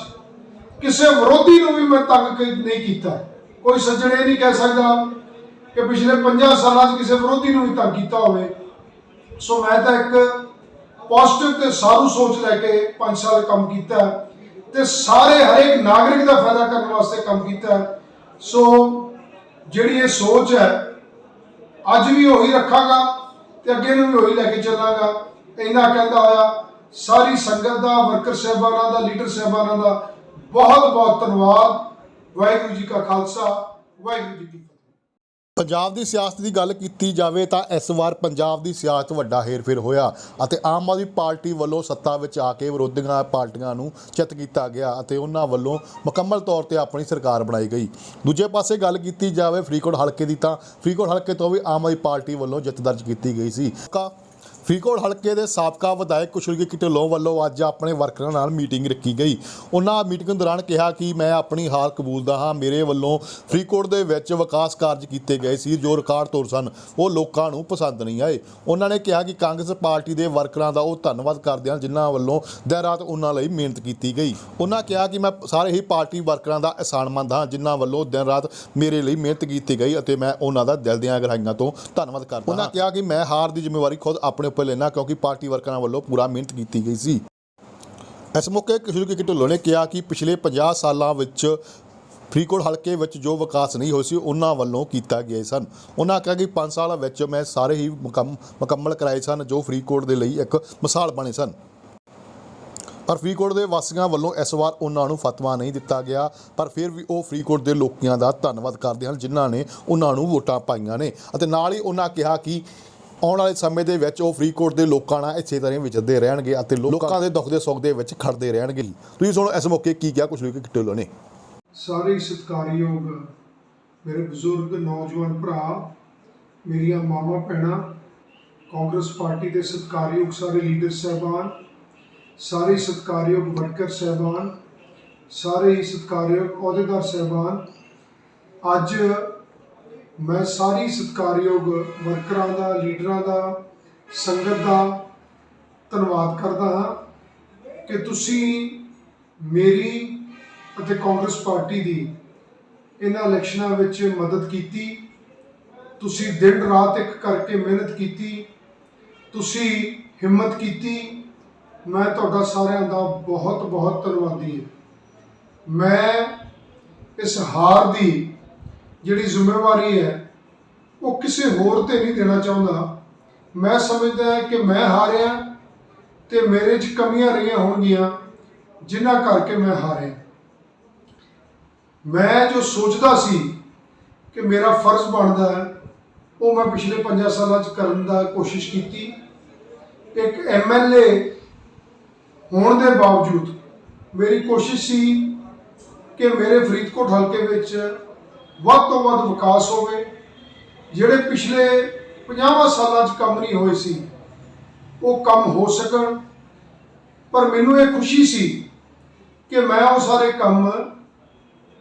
ਕਿਸੇ ਵਿਰੋਧੀ ਨੂੰ ਵੀ ਮੈਂ ਤੰਗ ਨਹੀਂ ਕੀਤਾ। ਕੋਈ ਸੱਜਣ ਇਹ ਨਹੀਂ ਕਹਿ ਸਕਦਾ ਕਿ ਪਿਛਲੇ 5 ਸਾਲਾਂ 'ਚ ਕਿਸੇ ਵਿਰੋਧੀ ਨੂੰ ਵੀ ਤੰਗ ਕੀਤਾ ਹੋਵੇ। ਸੋ ਮੈਂ ਤਾਂ ਇੱਕ ਪੋਜ਼ਿਟਿਵ ਤੇ ਸਾਰੂ ਸੋਚ ਲੈ ਕੇ 5 ਸਾਲ ਕੰਮ ਕੀਤਾ ਤੇ ਸਾਰੇ ਹਰੇਕ ਨਾਗਰਿਕ ਦਾ ਫਾਇਦਾ ਕਰਨ ਵਾਸਤੇ ਕੰਮ ਕੀਤਾ। ਸੋ ਜਿਹੜੀ ਇਹ ਸੋਚ ਹੈ ਅੱਜ ਵੀ ਉਹੀ ਰੱਖਾਂਗਾ ਤੇ ਅੱਗੇ ਨੂੰ ਵੀ ਉਹੀ ਲੈ ਕੇ ਚੱਲਾਂਗਾ। ਇੰਨਾ ਕਹਿੰਦਾ ਹੋਇਆ ਸਾਰੀ ਸੰਗਤ ਦਾ, ਵਰਕਰ ਸਾਹਿਬਾਨਾਂ ਦਾ, ਲੀਡਰ ਸਾਹਿਬਾਨਾਂ ਦਾ ਬਹੁਤ ਬਹੁਤ ਧੰਨਵਾਦ। ਵਾਹਿਗੁਰੂ ਜੀ ਕਾ ਖਾਲਸਾ, ਵਾਹਿਗੁਰੂ ਜੀ ਕੀ ਫਤਿਹ। ਪੰਜਾਬ ਦੀ ਸਿਆਸਤ ਦੀ ਗੱਲ ਕੀਤੀ ਜਾਵੇ ਤਾਂ ਇਸ ਵਾਰ ਪੰਜਾਬ ਦੀ ਸਿਆਸਤ ਵੱਡਾ ਹੇਰ-ਫੇਰ ਹੋਇਆ ਅਤੇ ਆਮ ਆਦਮੀ ਪਾਰਟੀ ਵੱਲੋਂ ਸੱਤਾ ਵਿੱਚ ਆ ਕੇ ਵਿਰੋਧੀਆਂ ਪਾਰਟੀਆਂ ਨੂੰ ਚਿੱਤ ਕੀਤਾ ਗਿਆ ਅਤੇ ਉਹਨਾਂ ਵੱਲੋਂ ਮੁਕੰਮਲ ਤੌਰ ਤੇ ਆਪਣੀ ਸਰਕਾਰ ਬਣਾਈ ਗਈ। ਦੂਜੇ ਪਾਸੇ ਗੱਲ ਕੀਤੀ ਜਾਵੇ ਫਰੀਦਕੋਟ ਹਲਕੇ ਦੀ ਤਾਂ ਫਰੀਦਕੋਟ ਹਲਕੇ ਤੋਂ ਵੀ ਆਮ ਆਦਮੀ ਪਾਰਟੀ ਵੱਲੋਂ ਜਿੱਤ ਦਰਜ ਕੀਤੀ ਗਈ ਸੀ। ਫਰੀਦਕੋਟ ਹਲਕੇ ਦੇ ਸਾਬਕਾ ਵਿਧਾਇਕ ਕੁਸ਼ਲਗੀਤ ਢਿੱਲੋਂ ਵੱਲੋਂ ਅੱਜ ਆਪਣੇ ਵਰਕਰਾਂ ਨਾਲ ਮੀਟਿੰਗ ਰੱਖੀ ਗਈ। ਉਹਨਾਂ ਮੀਟਿੰਗ ਦੌਰਾਨ ਕਿਹਾ ਕਿ ਮੈਂ ਆਪਣੀ ਹਾਰ ਕਬੂਲਦਾ ਹਾਂ। ਮੇਰੇ ਵੱਲੋਂ ਫਰੀਦਕੋਟ ਦੇ ਵਿੱਚ ਵਿਕਾਸ ਕਾਰਜ ਕੀਤੇ ਗਏ ਸੀ ਜੋ ਰਿਕਾਰਡ ਤੋੜ ਸਨ, ਉਹ ਲੋਕਾਂ ਨੂੰ ਪਸੰਦ ਨਹੀਂ ਆਏ। ਉਹਨਾਂ ਨੇ ਕਿਹਾ ਕਿ ਕਾਂਗਰਸ ਪਾਰਟੀ ਦੇ ਵਰਕਰਾਂ ਦਾ ਉਹ ਧੰਨਵਾਦ ਕਰਦੇ ਹਨ ਜਿਨ੍ਹਾਂ ਵੱਲੋਂ ਦਿਨ ਰਾਤ ਉਹਨਾਂ ਲਈ ਮਿਹਨਤ ਕੀਤੀ ਗਈ। ਉਹਨਾਂ ਕਿਹਾ ਕਿ ਮੈਂ ਸਾਰੇ ਹੀ ਪਾਰਟੀ ਵਰਕਰਾਂ ਦਾ ਅਹਿਸਾਨਮੰਦ ਹਾਂ ਜਿਨ੍ਹਾਂ ਵੱਲੋਂ ਦਿਨ ਰਾਤ ਮੇਰੇ ਲਈ ਮਿਹਨਤ ਕੀਤੀ ਗਈ ਅਤੇ ਮੈਂ ਉਹਨਾਂ ਦਾ ਦਿਲ ਦੀਆਂ ਗਹਿਰਾਈਆਂ ਤੋਂ ਧੰਨਵਾਦ ਕਰਦਾ ਹਾਂ। ਉਹਨਾਂ ਕਿਹਾ ਕਿ ਮੈਂ ਹਾਰ ਦੀ ਜ਼ਿੰਮੇਵਾਰੀ ਖੁਦ ਆਪਣੇ ਲੈਣਾ ਕਿਉਂਕਿ ਪਾਰਟੀ ਵਰਕਰਾਂ ਵੱਲੋਂ ਪੂਰਾ ਮਿਹਨਤ ਕੀਤੀ ਗਈ ਸੀ। ਇਸ ਮੌਕੇ ਕੁਸ਼ਲਗੀਤ ਢਿੱਲੋਂ ਨੇ ਕਿਹਾ ਕਿ ਪਿਛਲੇ 50 ਸਾਲਾਂ ਵਿੱਚ ਫਰੀਦਕੋਟ ਹਲਕੇ ਵਿੱਚ ਜੋ ਵਿਕਾਸ ਨਹੀਂ ਹੋਇਆ ਸੀ ਉਹਨਾਂ ਵੱਲੋਂ ਕੀਤਾ ਗਿਆ ਸਨ। ਉਹਨਾਂ ਕਿਹਾ ਕਿ 5 ਸਾਲਾਂ ਵਿੱਚ ਮੈਂ ਸਾਰੇ ਹੀ ਮੁਕੰਮਲ ਕਰਾਏ ਸਨ ਜੋ ਫਰੀਦਕੋਟ ਦੇ ਲਈ ਇੱਕ ਮਿਸਾਲ ਬਣੇ ਸਨ। ਪਰ ਫਰੀਦਕੋਟ ਦੇ ਵਾਸੀਆਂ ਵੱਲੋਂ ਇਸ ਵਾਰ ਉਹਨਾਂ ਨੂੰ ਫਤਵਾ ਨਹੀਂ ਦਿੱਤਾ ਗਿਆ, ਪਰ ਫਿਰ ਵੀ ਉਹ ਫਰੀਦਕੋਟ ਦੇ ਲੋਕਾਂ ਦਾ ਧੰਨਵਾਦ ਕਰਦੇ ਹਨ ਜਿਨ੍ਹਾਂ ਨੇ ਉਹਨਾਂ ਨੂੰ ਵੋਟਾਂ ਪਾਈਆਂ ਨੇ ਅਤੇ ਨਾਲ ਹੀ ਉਹਨਾਂ ਕਿਹਾ ਕਿ ਆਉਣ ਵਾਲੇ ਸਮੇਂ ਦੇ ਵਿੱਚ ਉਹ ਫਰੀਦਕੋਟ ਦੇ ਲੋਕਾਂ ਨਾਲ ਇਸੇ ਤਰ੍ਹਾਂ ਵਿਚਰਦੇ ਰਹਿਣਗੇ ਅਤੇ ਲੋਕਾਂ ਦੇ ਦੁੱਖ ਦੇ ਸੁੱਖ ਦੇ ਵਿੱਚ ਖੜਦੇ ਰਹਿਣਗੇ। ਤੁਸੀਂ ਸੁਣੋ ਇਸ ਮੌਕੇ ਕੀ ਕਿਹਾ ਕੁਸ਼ਲਗੀਤ ਢਿੱਲੋਂ ਨੇ। ਸਾਰੇ ਹੀ ਸਤਿਕਾਰਯੋਗ ਮੇਰੇ ਬਜ਼ੁਰਗ ਨੌਜਵਾਨ ਭਰਾ, ਮੇਰੀਆਂ ਮਾਵਾਂ ਭੈਣਾਂ, ਕਾਂਗਰਸ ਪਾਰਟੀ ਦੇ ਸਤਿਕਾਰਯੋਗ ਸਾਰੇ ਲੀਡਰ ਸਾਹਿਬਾਨ, ਸਾਰੇ ਹੀ ਸਤਿਕਾਰਯੋਗ ਵਰਕਰ ਸਾਹਿਬਾਨ, ਸਾਰੇ ਹੀ ਸਤਿਕਾਰਯੋਗ ਅਹੁਦੇਦਾਰ ਸਾਹਿਬਾਨ, ਅੱਜ ਮੈਂ ਸਾਰੀ ਸਤਿਕਾਰਯੋਗ ਵਰਕਰਾਂ ਦਾ, ਲੀਡਰਾਂ ਦਾ, ਸੰਗਤ ਦਾ ਧੰਨਵਾਦ ਕਰਦਾ ਹਾਂ ਕਿ ਤੁਸੀਂ ਮੇਰੀ ਅਤੇ ਕਾਂਗਰਸ ਪਾਰਟੀ ਦੀ ਇਹਨਾਂ ਇਲੈਕਸ਼ਨਾਂ ਵਿੱਚ ਮਦਦ ਕੀਤੀ। ਤੁਸੀਂ ਦਿਨ ਰਾਤ ਇੱਕ ਕਰਕੇ ਮਿਹਨਤ ਕੀਤੀ, ਤੁਸੀਂ ਹਿੰਮਤ ਕੀਤੀ। ਮੈਂ ਤੁਹਾਡਾ ਸਾਰਿਆਂ ਦਾ ਬਹੁਤ ਬਹੁਤ ਧੰਨਵਾਦੀ ਹਾਂ। ਮੈਂ ਇਸ ਹਾਰ ਦੀ ਜਿਹੜੀ ਜ਼ਿੰਮੇਵਾਰੀ ਹੈ ਉਹ ਕਿਸੇ ਹੋਰ ਤੇ ਨਹੀਂ ਦੇਣਾ ਚਾਹੁੰਦਾ। ਮੈਂ ਸਮਝਦਾ ਕਿ ਮੈਂ ਹਾਰਿਆ ਤੇ ਮੇਰੇ 'ਚ ਕਮੀਆਂ ਰਹੀਆਂ ਹੋਣਗੀਆਂ ਜਿਨ੍ਹਾਂ ਕਰਕੇ ਮੈਂ ਹਾਰਿਆ। ਮੈਂ ਜੋ ਸੋਚਦਾ ਸੀ ਕਿ ਮੇਰਾ ਫਰਜ਼ ਬਣਦਾ ਹੈ ਉਹ ਮੈਂ ਪਿਛਲੇ 5 ਸਾਲਾਂ 'ਚ ਕਰਨ ਦਾ ਕੋਸ਼ਿਸ਼ ਕੀਤੀ। ਇੱਕ MLA ਹੋਣ ਦੇ ਬਾਵਜੂਦ ਮੇਰੀ ਕੋਸ਼ਿਸ਼ ਸੀ ਕਿ ਮੇਰੇ ਫਰੀਦਕੋਟ ਹਲਕੇ ਵਿੱਚ ਵੱਧ ਤੋਂ ਵੱਧ ਵਿਕਾਸ ਹੋਵੇ। ਜਿਹੜੇ ਪਿਛਲੇ 50 ਸਾਲਾਂ 'ਚ ਕੰਮ ਨਹੀਂ ਹੋਏ ਸੀ ਉਹ ਕੰਮ ਹੋ ਸਕਣ। ਪਰ ਮੈਨੂੰ ਇਹ ਖੁਸ਼ੀ ਸੀ ਕਿ ਮੈਂ ਉਹ ਸਾਰੇ ਕੰਮ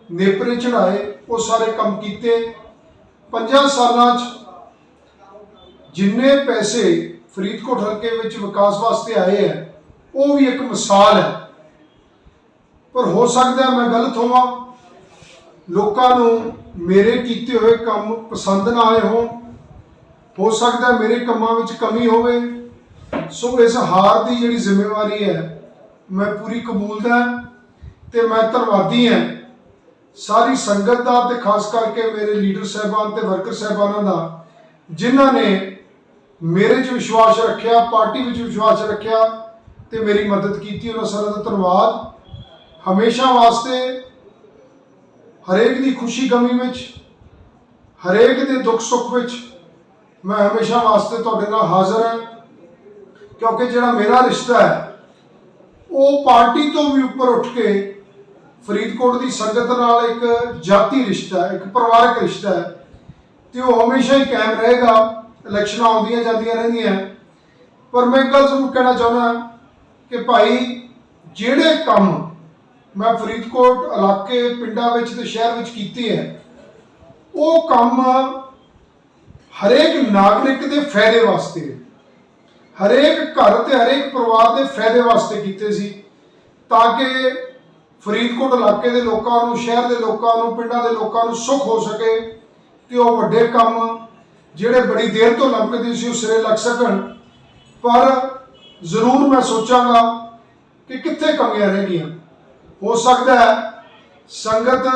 ਨੇਪਰੇ ਚੜ੍ਹਾਏ, ਉਹ ਸਾਰੇ ਕੰਮ ਕੀਤੇ। 5 ਸਾਲਾਂ 'ਚ ਜਿੰਨੇ ਪੈਸੇ ਫਰੀਦਕੋਟ ਹਲਕੇ ਵਿੱਚ ਵਿਕਾਸ ਵਾਸਤੇ ਆਏ ਹੈ ਉਹ ਵੀ ਇੱਕ ਮਿਸਾਲ ਹੈ। ਪਰ ਹੋ ਸਕਦਾ ਮੈਂ ਗਲਤ ਹੋਵਾਂ, ਲੋਕਾਂ ਨੂੰ ਮੇਰੇ ਕੀਤੇ ਹੋਏ ਕੰਮ ਪਸੰਦ ਨਾ ਆਏ ਹੋਣ, ਹੋ ਸਕਦਾ ਮੇਰੇ ਕੰਮਾਂ ਵਿੱਚ ਕਮੀ ਹੋਵੇ। ਸੋ ਇਸ ਹਾਰ ਦੀ ਜਿਹੜੀ ਜ਼ਿੰਮੇਵਾਰੀ ਹੈ ਮੈਂ ਪੂਰੀ ਕਬੂਲਦਾ ਤੇ ਮੈਂ ਧੰਨਵਾਦੀ ਹਾਂ ਸਾਰੀ ਸੰਗਤ ਦਾ ਤੇ ਖਾਸ ਕਰਕੇ ਮੇਰੇ ਲੀਡਰ ਸਾਹਿਬਾਨ ਤੇ ਵਰਕਰ ਸਾਹਿਬਾਨਾਂ ਦਾ, ਜਿਨ੍ਹਾਂ ਨੇ ਮੇਰੇ 'ਚ ਵਿਸ਼ਵਾਸ ਰੱਖਿਆ, ਪਾਰਟੀ ਵਿੱਚ ਵਿਸ਼ਵਾਸ ਰੱਖਿਆ ਤੇ ਮੇਰੀ ਮਦਦ ਕੀਤੀ। ਉਹਨਾਂ ਸਾਰਿਆਂ ਦਾ ਧੰਨਵਾਦ। ਹਮੇਸ਼ਾ ਵਾਸਤੇ ਹਰੇਕ ਦੀ ਖੁਸ਼ੀ ਗਮੀ ਵਿੱਚ, ਹਰੇਕ ਦੇ ਦੁੱਖ ਸੁੱਖ ਵਿੱਚ ਮੈਂ ਹਮੇਸ਼ਾ ਵਾਸਤੇ ਤੁਹਾਡੇ ਨਾਲ ਹਾਜ਼ਰ ਹਾਂ, ਕਿਉਂਕਿ ਜਿਹੜਾ ਮੇਰਾ ਰਿਸ਼ਤਾ ਹੈ ਉਹ ਪਾਰਟੀ ਤੋਂ ਵੀ ਉੱਪਰ ਉੱਠ ਕੇ ਫਰੀਦਕੋਟ ਦੀ ਸੰਗਤ ਨਾਲ ਇੱਕ ਜਾਤੀ ਰਿਸ਼ਤਾ ਹੈ, ਇੱਕ ਪਰਿਵਾਰਕ ਰਿਸ਼ਤਾ ਹੈ ਤੇ ਉਹ ਹਮੇਸ਼ਾ ਹੀ ਕਾਇਮ ਰਹੇਗਾ। ਇਲੈਕਸ਼ਨਾਂ ਆਉਂਦੀਆਂ ਜਾਂਦੀਆਂ ਰਹਿੰਦੀਆਂ, ਪਰ ਮੈਂ ਇੱਕ ਗੱਲ ਜ਼ਰੂਰ ਕਹਿਣਾ ਚਾਹੁੰਦਾ ਕਿ ਭਾਈ ਜਿਹੜੇ ਕੰਮ ਮੈਂ ਫਰੀਦਕੋਟ ਇਲਾਕੇ, ਪਿੰਡਾਂ ਵਿੱਚ ਤੇ ਸ਼ਹਿਰ ਵਿੱਚ ਕੀਤੇ ਹੈ ਉਹ ਕੰਮ ਹਰੇਕ ਨਾਗਰਿਕ ਦੇ ਫਾਇਦੇ ਵਾਸਤੇ, ਹਰੇਕ ਘਰ ਤੇ ਹਰੇਕ ਪਰਿਵਾਰ ਦੇ ਫਾਇਦੇ ਵਾਸਤੇ ਕੀਤੇ ਸੀ, ਤਾਂ ਕਿ ਫਰੀਦਕੋਟ ਇਲਾਕੇ ਦੇ ਲੋਕਾਂ ਨੂੰ, ਸ਼ਹਿਰ ਦੇ ਲੋਕਾਂ ਨੂੰ, ਪਿੰਡਾਂ ਦੇ ਲੋਕਾਂ ਨੂੰ ਸੁੱਖ ਹੋ ਸਕੇ ਤੇ ਉਹ ਵੱਡੇ ਕੰਮ ਜਿਹੜੇ ਬੜੀ ਦੇਰ ਤੋਂ ਲੰਮਕਦੇ ਸੀ ਉਹ ਸਿਰੇ ਲੱਗ ਸਕਣ। ਪਰ ਜ਼ਰੂਰ ਮੈਂ ਸੋਚਾਂਗਾ ਕਿ ਕਿੱਥੇ ਕਮੀਆਂ ਰਹਿ ਗਈਆਂ। ਹੋ ਸਕਦਾ ਹੈ ਸੰਗਤ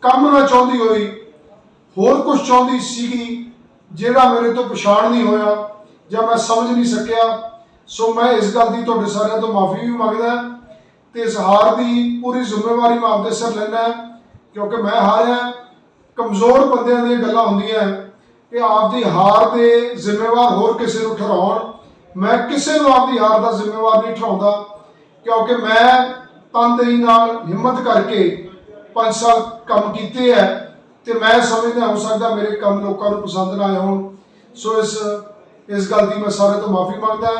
ਕੰਮ ਨਾ ਚਾਹੁੰਦੀ ਹੋਈ, ਹੋਰ ਕੁਝ ਚਾਹੁੰਦੀ ਸੀਗੀ ਜਿਹੜਾ ਮੇਰੇ ਤੋਂ ਪਛਾਣ ਨਹੀਂ ਹੋਇਆ ਜਾਂ ਮੈਂ ਸਮਝ ਨਹੀਂ ਸਕਿਆ। ਸੋ ਮੈਂ ਇਸ ਗੱਲ ਦੀ ਤੁਹਾਡੇ ਸਾਰਿਆਂ ਤੋਂ ਮਾਫੀ ਵੀ ਮੰਗਦਾ ਤੇ ਇਸ ਹਾਰ ਦੀ ਪੂਰੀ ਜ਼ਿੰਮੇਵਾਰੀ ਮੈਂ ਆਪਦੇ ਸਿਰ ਲੈਣਾ, ਕਿਉਂਕਿ ਮੈਂ ਹਾਰਿਆ। ਕਮਜ਼ੋਰ ਬੰਦਿਆਂ ਦੀਆਂ ਗੱਲਾਂ ਹੁੰਦੀਆਂ ਕਿ ਆਪਦੀ ਹਾਰ ਦੇ ਜ਼ਿੰਮੇਵਾਰ ਹੋਰ ਕਿਸੇ ਨੂੰ ਠਹਿਰਾਉਣ। ਮੈਂ ਕਿਸੇ ਨੂੰ ਆਪਦੀ ਹਾਰ ਦਾ ਜ਼ਿੰਮੇਵਾਰ ਨਹੀਂ ਠਹਿਰਾਉਂਦਾ, ਕਿਉਂਕਿ ਮੈਂ ਤਨਦੇਹੀ ਨਾਲ ਹਿੰਮਤ ਕਰਕੇ 5 ਸਾਲ ਕੰਮ ਕੀਤੇ ਹੈ ਤੇ ਮੈਂ ਸਮਝਦਾ ਹੋ ਸਕਦਾ ਮੇਰੇ ਕੰਮ ਲੋਕਾਂ ਨੂੰ ਪਸੰਦ ਨਾ ਆਏ ਹੋਣ। ਸੋ ਇਸ ਗੱਲ ਦੀ ਮੈਂ ਸਾਰਿਆਂ ਤੋਂ ਮਾਫੀ ਮੰਗਦਾ,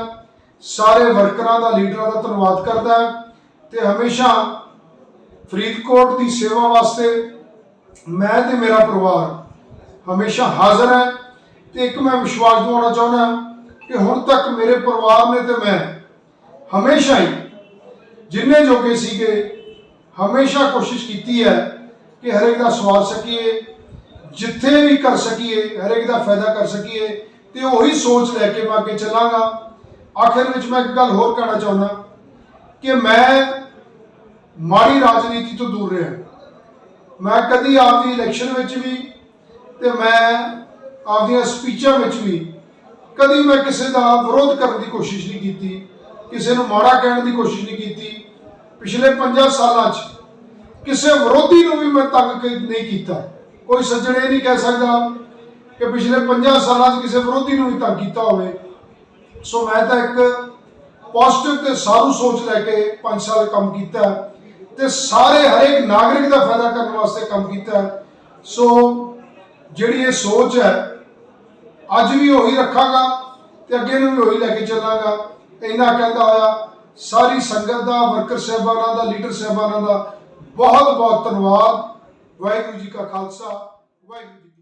ਸਾਰੇ ਵਰਕਰਾਂ ਦਾ, ਲੀਡਰਾਂ ਦਾ ਧੰਨਵਾਦ ਕਰਦਾ ਤੇ ਹਮੇਸ਼ਾ ਫਰੀਦਕੋਟ ਦੀ ਸੇਵਾ ਵਾਸਤੇ ਮੈਂ ਤੇ ਮੇਰਾ ਪਰਿਵਾਰ ਹਮੇਸ਼ਾ ਹਾਜ਼ਰ ਹੈ। ਤੇ ਇੱਕ ਮੈਂ ਵਿਸ਼ਵਾਸ ਦਿਵਾਉਣਾ ਚਾਹੁੰਦਾ ਕਿ ਹੁਣ ਤੱਕ ਮੇਰੇ ਪਰਿਵਾਰ ਨੇ ਤੇ ਮੈਂ ਹਮੇਸ਼ਾ ਹੀ ਜਿੰਨੇ ਜੋਗੇ ਸੀਗੇ ਹਮੇਸ਼ਾ ਕੋਸ਼ਿਸ਼ ਕੀਤੀ ਹੈ ਕਿ ਹਰੇਕ ਦਾ ਸਵਾਲ ਸਕੀਏ, ਜਿੱਥੇ ਵੀ ਕਰ ਸਕੀਏ ਹਰੇਕ ਦਾ ਫਾਇਦਾ ਕਰ ਸਕੀਏ ਤੇ ਉਹੀ ਸੋਚ ਲੈ ਕੇ ਮੈਂ ਅੱਗੇ ਚੱਲਾਂਗਾ। ਆਖਿਰ ਵਿੱਚ ਮੈਂ ਇੱਕ ਗੱਲ ਹੋਰ ਕਹਿਣਾ ਚਾਹੁੰਦਾ ਕਿ ਮੈਂ ਮਾੜੀ ਰਾਜਨੀਤੀ ਤੋਂ ਦੂਰ ਰਿਹਾ। ਮੈਂ ਕਦੀ ਆਪਦੀ ਇਲੈਕਸ਼ਨ ਵਿੱਚ ਵੀ ਤੇ ਮੈਂ ਆਪਦੀਆਂ ਸਪੀਚਾਂ ਵਿੱਚ ਵੀ ਕਦੀ ਮੈਂ ਕਿਸੇ ਦਾ ਵਿਰੋਧ ਕਰਨ ਦੀ ਕੋਸ਼ਿਸ਼ ਨਹੀਂ ਕੀਤੀ, ਕਿਸੇ ਨੂੰ ਮਾੜਾ ਕਹਿਣ ਦੀ ਕੋਸ਼ਿਸ਼ ਨਹੀਂ ਕੀਤੀ। ਪਿਛਲੇ 5 ਸਾਲਾਂ 'ਚ ਕਿਸੇ ਵਿਰੋਧੀ ਨੂੰ ਵੀ ਮੈਂ ਤੰਗ ਨਹੀਂ ਕੀਤਾ। ਕੋਈ ਸੱਜਣ ਇਹ ਨਹੀਂ ਕਹਿ ਸਕਦਾ ਕਿ ਪਿਛਲੇ 5 ਸਾਲਾਂ 'ਚ ਕਿਸੇ ਵਿਰੋਧੀ ਨੂੰ ਵੀ ਤੰਗ ਕੀਤਾ ਹੋਵੇ। ਸੋ ਮੈਂ ਤਾਂ ਇੱਕ ਪੋਜ਼ਿਟਿਵ ਤੇ ਸਾਰੂ ਸੋਚ ਲੈ ਕੇ 5 ਸਾਲ ਕੰਮ ਕੀਤਾ ਤੇ ਸਾਰੇ ਹਰੇਕ ਨਾਗਰਿਕ ਦਾ ਫਾਇਦਾ ਕਰਨ ਵਾਸਤੇ ਕੰਮ ਕੀਤਾ ਹੈ। ਸੋ ਜਿਹੜੀ ਇਹ ਸੋਚ ਹੈ ਅੱਜ ਵੀ ਉਹੀ ਰੱਖਾਂਗਾ ਤੇ ਅੱਗੇ ਨੂੰ ਵੀ ਉਹੀ ਲੈ ਕੇ ਚੱਲਾਂਗਾ। ਇੰਨਾ ਕਹਿੰਦਾ ਹੋਇਆ ਸਾਰੀ ਸੰਗਤ ਦਾ, ਵਰਕਰ ਸਾਹਿਬਾਨਾਂ ਦਾ, ਲੀਡਰ ਸਾਹਿਬਾਨਾਂ ਦਾ ਬਹੁਤ ਬਹੁਤ ਧੰਨਵਾਦ। ਵਾਹਿਗੁਰੂ ਜੀ ਕਾ ਖਾਲਸਾ, ਵਾਹਿਗੁਰੂ ਜੀ ਕੀ